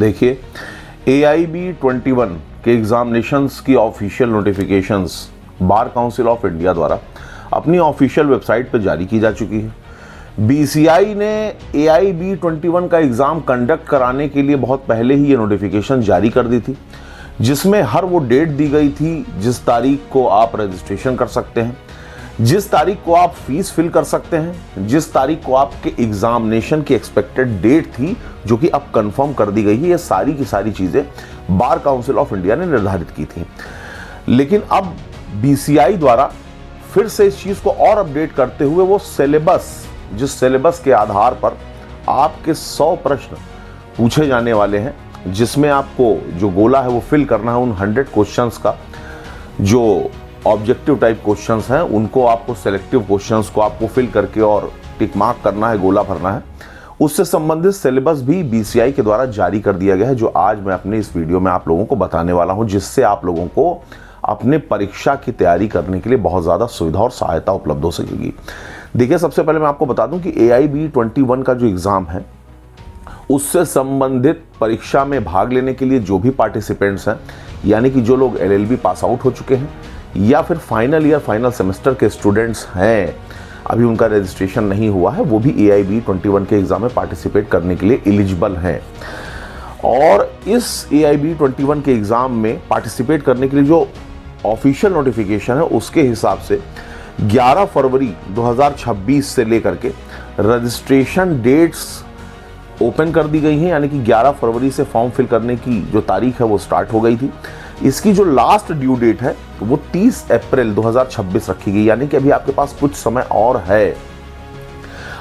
देखिए, AIB21 के examinations की official notifications bar council of India द्वारा अपनी ऑफिशियल वेबसाइट पर जारी की जा चुकी है। BCI ने AIB21 का एग्ज़ाम कंडक्ट कराने के लिए बहुत पहले ही ये नोटिफिकेशन जारी कर दी थी, जिसमें हर वो डेट दी गई थी जिस तारीख को आप रजिस्ट्रेशन कर सकते हैं, जिस तारीख को आप फीस फिल कर सकते हैं, जिस तारीख को आपके एग्जामिनेशन की एक्सपेक्टेड डेट थी जो कि अब कंफर्म कर दी गई है। ये सारी की सारी चीज़ें बार काउंसिल ऑफ इंडिया ने निर्धारित की थी। लेकिन अब BCI द्वारा फिर से इस चीज़ को और अपडेट करते हुए वो सिलेबस, जिस सिलेबस के आधार पर आपके 100 प्रश्न पूछे जाने वाले हैं, जिसमें आपको जो गोला है वो फिल करना है, उन 100 क्वेश्चंस का जो ऑब्जेक्टिव टाइप क्वेश्चंस हैं उनको आपको सिलेक्टिव क्वेश्चंस को आपको फिल करके और टिक मार्क करना है, गोला भरना है। उससे संबंधित सिलेबस भी BCI के द्वारा जारी कर दिया गया है, जो आज मैं अपने इस वीडियो में आप लोगों को बताने वाला हूं, जिससे आप लोगों को अपने परीक्षा की तैयारी करने के लिए बहुत ज़्यादा सुविधा और सहायता उपलब्ध हो सकेगी। देखिए, सबसे पहले मैं आपको बता दूं कि AIB21 का जो एग्ज़ाम है उससे संबंधित परीक्षा में भाग लेने के लिए जो भी पार्टिसिपेंट्स हैं, यानी कि जो लोग LLB पास आउट हो चुके हैं या फिर फाइनल ईयर फाइनल सेमेस्टर के स्टूडेंट्स हैं, अभी उनका रजिस्ट्रेशन नहीं हुआ है, वो भी AIB21 के एग्ज़ाम में पार्टिसिपेट करने के लिए एलिजिबल हैं। और इस AIB21 के एग्ज़ाम में पार्टिसिपेट करने के लिए जो ऑफिशियल नोटिफिकेशन है उसके हिसाब से 11 फरवरी 2026 से लेकर के रजिस्ट्रेशन डेट्स ओपन कर दी गई हैं, यानी कि 11 फरवरी से फॉर्म फिल करने की जो तारीख है वो स्टार्ट हो गई थी। इसकी जो लास्ट ड्यू डेट है वो 30 अप्रैल 2026 रखी गई, यानी कि अभी आपके पास कुछ समय और है।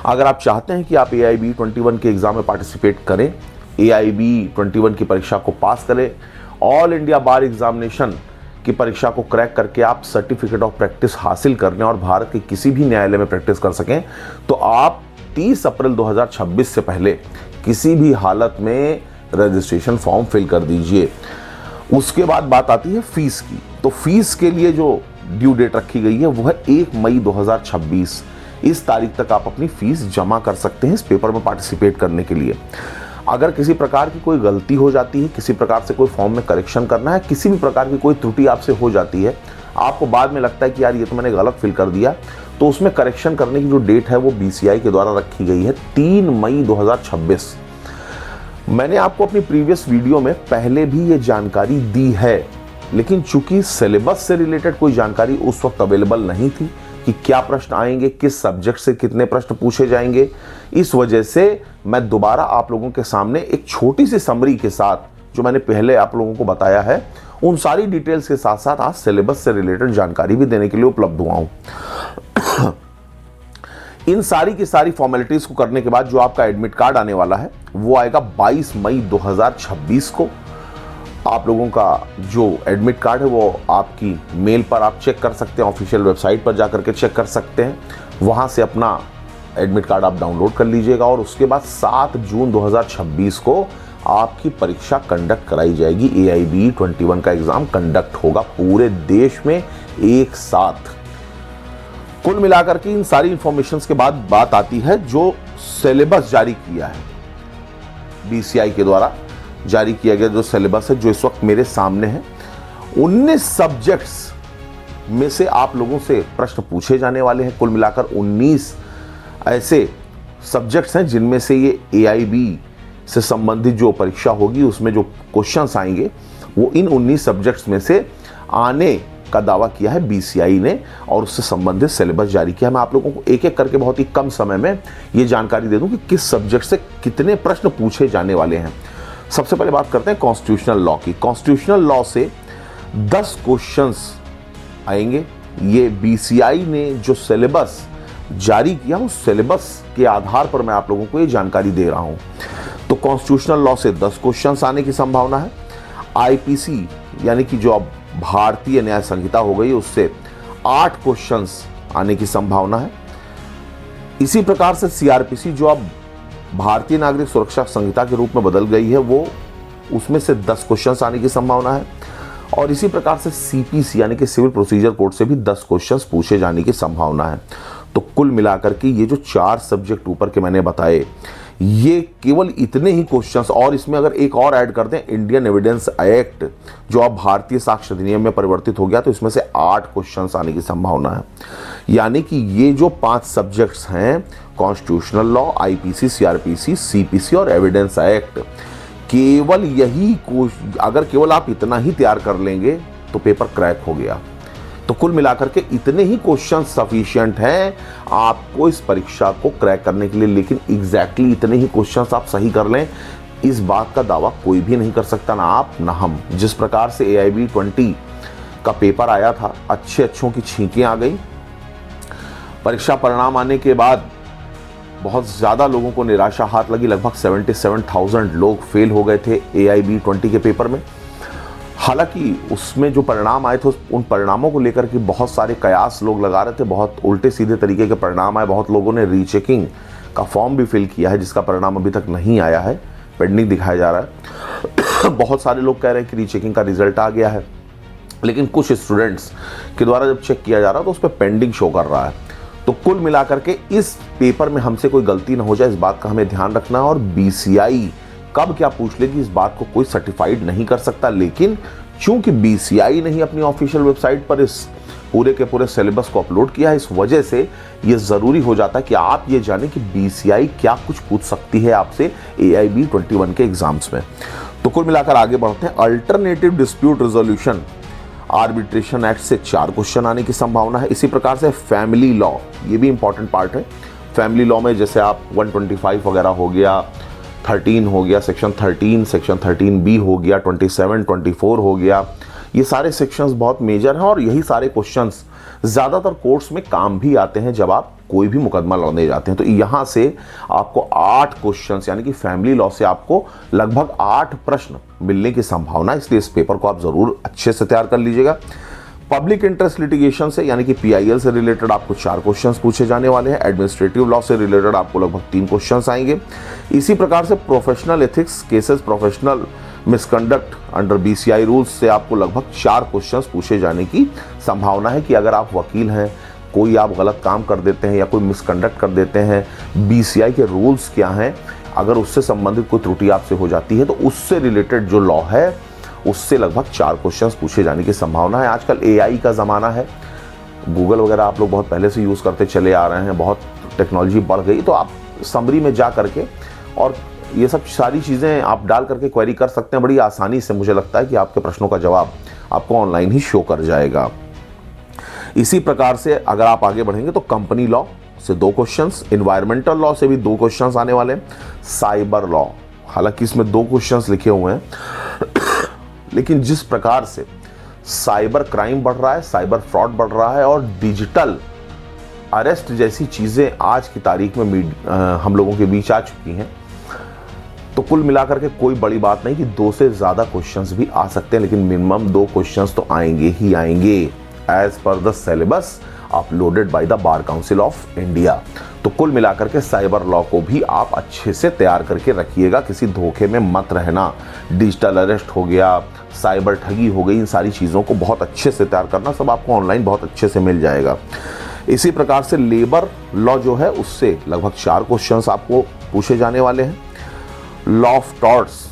अगर आप चाहते हैं कि आप AIB21 के एग्ज़ाम में पार्टिसिपेट करें, AIB21 की परीक्षा को पास करें, ऑल इंडिया बार एग्जामिनेशन की परीक्षा को क्रैक करके आप सर्टिफिकेट ऑफ प्रैक्टिस हासिल करने और भारत के किसी भी न्यायालय में प्रैक्टिस कर सकें, तो आप 30 अप्रैल 2026 से पहले किसी भी हालत में रजिस्ट्रेशन फॉर्म फिल कर दीजिए। उसके बाद बात आती है फीस की। तो फीस के लिए जो ड्यू डेट रखी गई है वो है 1 मई 2026। इस तारीख तक आप अपनी फीस जमा कर सकते हैं इस पेपर में पार्टिसिपेट करने के लिए। अगर किसी प्रकार की कोई गलती हो जाती है, किसी प्रकार से कोई फॉर्म में करेक्शन करना है, किसी भी प्रकार की कोई त्रुटि आपसे हो जाती है, आपको बाद में लगता है कि यार ये तो मैंने गलत फिल कर दिया, तो उसमें करेक्शन करने की जो डेट है वो BCI के द्वारा रखी गई है 3 मई 2026। मैंने आपको अपनी प्रीवियस वीडियो में पहले भी ये जानकारी दी है, लेकिन चूंकि सिलेबस से रिलेटेड कोई जानकारी उस वक्त अवेलेबल नहीं थी कि क्या प्रश्न आएंगे, किस सब्जेक्ट से कितने प्रश्न पूछे जाएंगे, इस वजह से मैं दोबारा आप लोगों के सामने एक छोटी सी समरी के साथ, जो मैंने पहले आप लोगों को बताया है, उन सारी डिटेल्स के साथ साथ आज सिलेबस से रिलेटेड जानकारी भी देने के लिए उपलब्ध हुआ हूं। इन सारी की सारी फॉर्मेलिटीज को करने के बाद जो आपका एडमिट कार्ड आने वाला है वो आएगा 22 मई 2026 को। आप लोगों का जो एडमिट कार्ड है वो आपकी मेल पर आप चेक कर सकते हैं, ऑफिशियल वेबसाइट पर जाकर के चेक कर सकते हैं, वहां से अपना एडमिट कार्ड आप डाउनलोड कर लीजिएगा। और उसके बाद 7 जून 2026 को आपकी परीक्षा कंडक्ट कराई जाएगी। AIB21 का एग्जाम कंडक्ट होगा पूरे देश में एक साथ। कुल मिलाकर के इन सारी इंफॉर्मेशंस के बाद बात आती है जो सिलेबस जारी किया है BCI के द्वारा, जारी किया गया जो सिलेबस है, जो इस वक्त मेरे सामने है। 19 सब्जेक्ट्स में से आप लोगों से प्रश्न पूछे जाने वाले हैं। कुल मिलाकर 19 ऐसे सब्जेक्ट्स हैं जिनमें से ये AIB से संबंधित जो परीक्षा होगी उसमें जो क्वेश्चंस आएंगे वो इन 19 सब्जेक्ट्स में से आने का दावा किया है BCI ने, और उससे संबंधित सिलेबस जारी किया है। मैं आप लोगों को एक एक करके बहुत ही कम समय में ये जानकारी दे दूं कि किस सब्जेक्ट से कितने प्रश्न पूछे जाने वाले हैं। सबसे पहले बात करते हैं कॉन्स्टिट्यूशनल लॉ की। कॉन्स्टिट्यूशनल लॉ से 10 क्वेश्चंस आएंगे। ये BCI ने जो सिलेबस जारी किया उस सिलेबस के आधार पर मैं आप लोगों को ये जानकारी दे रहा हूं। तो कॉन्स्टिट्यूशनल लॉ से 10 क्वेश्चंस आने की संभावना है। IPC यानी कि जो अब भारतीय न्याय संहिता हो गई उससे 8 क्वेश्चंस आने की संभावना है। इसी प्रकार से CRPC जो अब भारतीय नागरिक सुरक्षा संहिता के रूप में बदल गई है वो उसमें से 10 क्वेश्चंस आने की संभावना है। और इसी प्रकार से CPC यानी कि सिविल प्रोसीजर कोड से भी 10 क्वेश्चंस पूछे जाने की संभावना है। तो कुल मिलाकर के ये जो 4 सब्जेक्ट ऊपर के मैंने बताए ये केवल इतने ही क्वेश्चंस, और इसमें अगर एक और ऐड कर दें इंडियन एविडेंस एक्ट जो अब भारतीय साक्ष्य अधिनियम में परिवर्तित हो गया, तो इसमें से 8 क्वेश्चंस आने की संभावना है। यानी कि ये जो 5 सब्जेक्ट्स हैं, constitutional law, IPC, CrPC, CPC और एविडेंस एक्ट, केवल यही अगर केवल आप इतना ही तैयार कर लेंगे तो पेपर क्रैक हो गया। तो कुल मिलाकर के इतने ही क्वेश्चन सफिशिएंट हैं आपको इस परीक्षा को क्रैक करने के लिए। लेकिन एग्जैक्टली इतने ही क्वेश्चंस आप सही कर लें, इस बात का दावा कोई भी नहीं कर सकता, ना आप ना हम। जिस प्रकार से AIB 20 का पेपर आया था, अच्छों की छींकें आ गई। परीक्षा परिणाम आने के बाद बहुत ज़्यादा लोगों को निराशा हाथ लगी। लगभग 77,000 लोग फेल हो गए थे AIB 20 के पेपर में। हालांकि उसमें जो परिणाम आए थे उन परिणामों को लेकर के बहुत सारे कयास लोग लगा रहे थे, बहुत उल्टे सीधे तरीके के परिणाम आए। बहुत लोगों ने रीचेकिंग का फॉर्म भी फिल किया है जिसका परिणाम अभी तक नहीं आया है, पेंडिंग दिखाया जा रहा है। बहुत सारे लोग कह रहे हैं कि रीचेकिंग का रिजल्ट आ गया है, लेकिन कुछ स्टूडेंट्स के द्वारा जब चेक किया जा रहा है तो उस पर पेंडिंग शो कर रहा है। तो कुल मिलाकर के इस पेपर में हमसे कोई गलती ना हो जाए, इस बात का हमें ध्यान रखना है। और BCI कब क्या पूछ लेगी इस बात को कोई सर्टिफाइड नहीं कर सकता, लेकिन चूंकि BCI ने ही अपनी ऑफिशियल वेबसाइट पर इस पूरे के पूरे सिलेबस को अपलोड किया है, इस वजह से ये जरूरी हो जाता है कि आप ये जानें कि BCI क्या कुछ पूछ सकती है आपसे AIB 21 के एग्जाम्स में। तो कुल मिलाकर आगे बढ़ते हैं। Alternative dispute resolution arbitration act से 4 क्वेश्चन आने की संभावना है। इसी प्रकार से फैमिली लॉ, ये भी इंपॉर्टेंट पार्ट है। फैमिली लॉ में जैसे आप 125 वगैरह हो गया, 13 हो गया, सेक्शन 13, सेक्शन 13B हो गया, 27, 24 हो गया, ये सारे सेक्शंस बहुत मेजर हैं और यही सारे क्वेश्चंस ज़्यादातर कोर्ट्स में काम भी आते हैं जब आप कोई भी मुकदमा लड़ने जाते हैं। तो यहाँ से आपको 8 क्वेश्चंस यानी कि फैमिली लॉ से आपको लगभग 8 प्रश्न मिलने की संभावना है, इसलिए इस पेपर को आप ज़रूर अच्छे से तैयार कर लीजिएगा। पब्लिक इंटरेस्ट लिटिगेशन से यानी कि PIL से रिलेटेड आपको 4 क्वेश्चंस पूछे जाने वाले हैं। एडमिनिस्ट्रेटिव लॉ से रिलेटेड आपको लगभग 3 क्वेश्चंस आएंगे। इसी प्रकार से professional ethics cases, professional misconduct under BCI rules से आपको लगभग 4 क्वेश्चंस पूछे जाने की संभावना है कि अगर आप वकील हैं, कोई आप गलत काम कर देते हैं या कोई मिसकंडक्ट कर देते हैं, BCI के रूल्स क्या हैं, अगर उससे संबंधित कोई त्रुटि आपसे हो जाती है तो उससे रिलेटेड जो लॉ है उससे लगभग 4 क्वेश्चंस पूछे जाने की संभावना है। आजकल AI का ज़माना है, गूगल वगैरह आप लोग बहुत पहले से यूज़ करते चले आ रहे हैं, बहुत टेक्नोलॉजी बढ़ गई, तो आप समरी में जा करके और ये सब सारी चीज़ें आप डाल करके क्वेरी कर सकते हैं। बड़ी आसानी से मुझे लगता है कि आपके प्रश्नों का जवाब आपको ऑनलाइन ही शो कर जाएगा। इसी प्रकार से अगर आप आगे बढ़ेंगे तो कंपनी लॉ से 2 क्वेश्चंस, इन्वायरमेंटल लॉ से भी 2 क्वेश्चंस आने वाले हैं, साइबर लॉ, हालांकि इसमें 2 क्वेश्चंस लिखे हुए हैं लेकिन जिस प्रकार से साइबर क्राइम बढ़ रहा है, साइबर फ्रॉड बढ़ रहा है और डिजिटल अरेस्ट जैसी चीज़ें आज की तारीख में हम लोगों के बीच आ चुकी हैं, तो कुल मिलाकर के कोई बड़ी बात नहीं कि 2 से ज़्यादा क्वेश्चंस भी आ सकते हैं, लेकिन मिनिमम 2 क्वेश्चंस तो आएंगे ही आएंगे एज पर the syllabus uploaded by the bar council of India. तो कुल मिलाकर के साइबर लॉ को भी आप अच्छे से तैयार करके रखिएगा, किसी धोखे में मत रहना। डिजिटल अरेस्ट हो गया, साइबर ठगी हो गई, इन सारी चीज़ों को बहुत अच्छे से तैयार करना, सब आपको ऑनलाइन बहुत अच्छे से मिल जाएगा। इसी प्रकार से लेबर लॉ जो है उससे लगभग 4 क्वेश्चंस आपको पूछे जाने वाले हैं। लॉ ऑफ टॉर्ट्स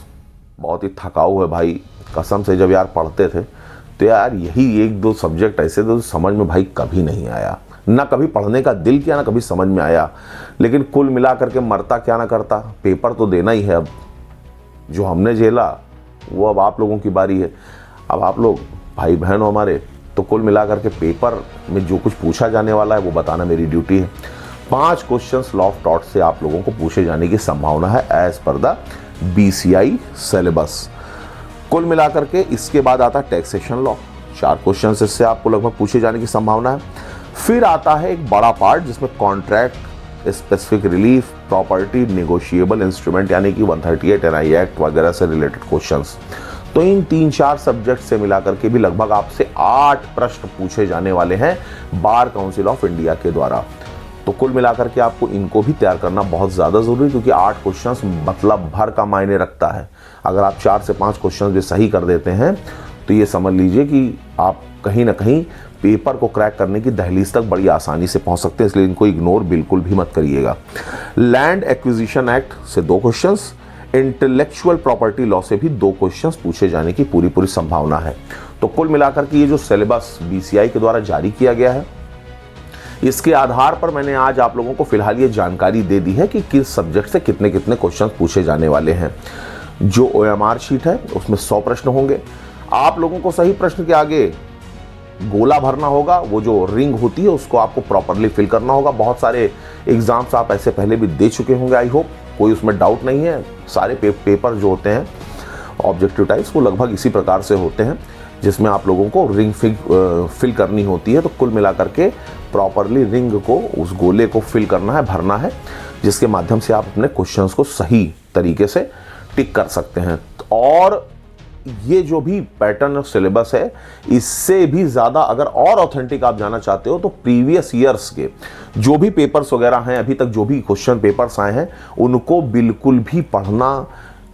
बहुत ही थकाऊ है भाई, कसम से जब यार पढ़ते थे तो यार यही 1-2 सब्जेक्ट ऐसे तो समझ में भाई कभी नहीं आया, ना कभी पढ़ने का दिल किया ना कभी समझ में आया, लेकिन कुल मिला करके मरता क्या ना करता, पेपर तो देना ही है। अब जो हमने झेला वो अब आप लोगों की बारी है। अब आप लोग भाई बहन हो हमारे, तो कुल मिला करके पेपर में जो कुछ पूछा जाने वाला है वो बताना मेरी ड्यूटी है। 5 क्वेश्चंस लॉ ऑफ टॉर्ट से आप लोगों को पूछे जाने की संभावना है एज पर द BCI सिलेबस। कुल मिलाकर के इसके बाद आता है टैक्सेशन लॉ, 4 क्वेश्चन इससे आपको लगभग पूछे जाने की संभावना है। फिर आता है एक बड़ा पार्ट जिसमें contract, specific relief, property, negotiable instrument यानी कि 138 NI एक्ट वगैरह से रिलेटेड क्वेश्चंस। तो इन 3-4 सब्जेक्ट से मिलाकर के भी लगभग आपसे 8 प्रश्न पूछे जाने वाले हैं बार काउंसिल ऑफ इंडिया के द्वारा। तो कुल मिलाकर के आपको इनको भी तैयार करना बहुत ज़्यादा ज़रूरी, क्योंकि 8 क्वेश्चंस मतलब भर का मायने रखता है। अगर आप 4 से 5 क्वेश्चंस भी सही कर देते हैं तो ये समझ लीजिए कि आप कहीं ना कहीं पेपर को क्रैक करने की दहलीज तक बड़ी आसानी से पहुंच सकते हैं, इसलिए इनको इग्नोर बिल्कुल भी मत करिएगा। लैंड एक्विजिशन एक्ट से 2 क्वेश्चंस, इंटेलेक्चुअल प्रॉपर्टी लॉ से भी 2 क्वेश्चंस पूछे जाने की पूरी संभावना है। तो कुल मिलाकर के ये जो सिलेबस बीसीआई के द्वारा जारी किया गया है, इसके आधार पर मैंने आज आप लोगों को फिलहाल ये जानकारी दे दी है कि किस सब्जेक्ट से कितने कितने क्वेश्चंस पूछे जाने वाले हैं। जो OMR शीट है उसमें 100 प्रश्न होंगे। आप लोगों को सही प्रश्न के आगे गोला भरना होगा, वो जो रिंग होती है उसको आपको प्रॉपरली फिल करना होगा। बहुत सारे एग्जाम्स आप ऐसे पहले भी दे चुके होंगे, आई होप कोई उसमें डाउट नहीं है। सारे पेपर जो होते हैं ऑब्जेक्टिव टाइप्स वो लगभग इसी प्रकार से होते हैं, जिसमें आप लोगों को रिंग फिल करनी होती है। तो कुल मिलाकर के प्रॉपरली रिंग को, उस गोले को फिल करना है, भरना है, जिसके माध्यम से आप अपने क्वेश्चंस को सही तरीके से टिक कर सकते हैं। और ये जो भी पैटर्न ऑफ सिलेबस है, इससे भी ज़्यादा अगर और ऑथेंटिक आप जाना चाहते हो तो प्रीवियस ईयर्स के जो भी पेपर्स वगैरह हैं, अभी तक जो भी क्वेश्चन पेपर्स आए हैं, उनको बिल्कुल भी पढ़ना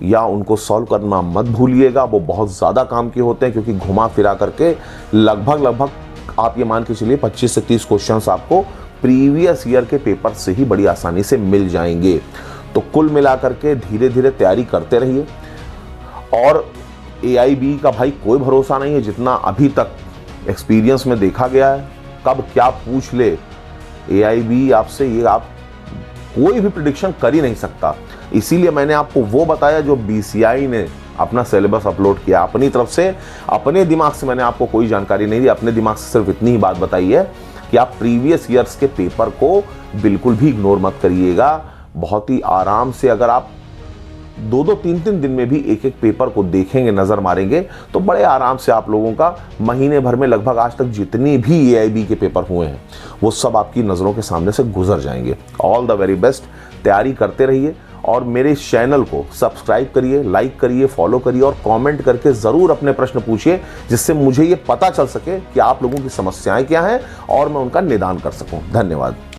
या उनको सॉल्व करना मत भूलिएगा। वो बहुत ज़्यादा काम के होते हैं, क्योंकि घुमा फिरा करके लगभग आप ये मान के चलिए 25 से 30 क्वेश्चंस आपको प्रीवियस ईयर के पेपर से ही बड़ी आसानी से मिल जाएंगे। तो कुल मिलाकर के धीरे धीरे तैयारी करते रहिए। और AIB का भाई कोई भरोसा नहीं है, जितना अभी तक एक्सपीरियंस में देखा गया है, कब क्या पूछ ले AIB आपसे, ये आप कोई भी प्रेडिक्शन कर ही नहीं सकता। इसीलिए मैंने आपको वो बताया जो BCI ने अपना सिलेबस अपलोड किया अपनी तरफ से। अपने दिमाग से मैंने आपको कोई जानकारी नहीं दी, अपने दिमाग से सिर्फ इतनी ही बात बताई है कि आप प्रीवियस ईयर्स के पेपर को बिल्कुल भी इग्नोर मत करिएगा। बहुत ही आराम से अगर आप 2-2, 3-3 दिन में भी एक पेपर को देखेंगे, नजर मारेंगे, तो बड़े आराम से आप लोगों का महीने भर में लगभग आज तक जितनी भी AIB के पेपर हुए हैं वो सब आपकी नज़रों के सामने से गुजर जाएंगे। ऑल द वेरी बेस्ट, तैयारी करते रहिए और मेरे इस चैनल को सब्सक्राइब करिए, लाइक करिए, फॉलो करिए और कमेंट करके ज़रूर अपने प्रश्न पूछिए, जिससे मुझे ये पता चल सके कि आप लोगों की समस्याएं क्या हैं और मैं उनका निदान कर सकूं। धन्यवाद।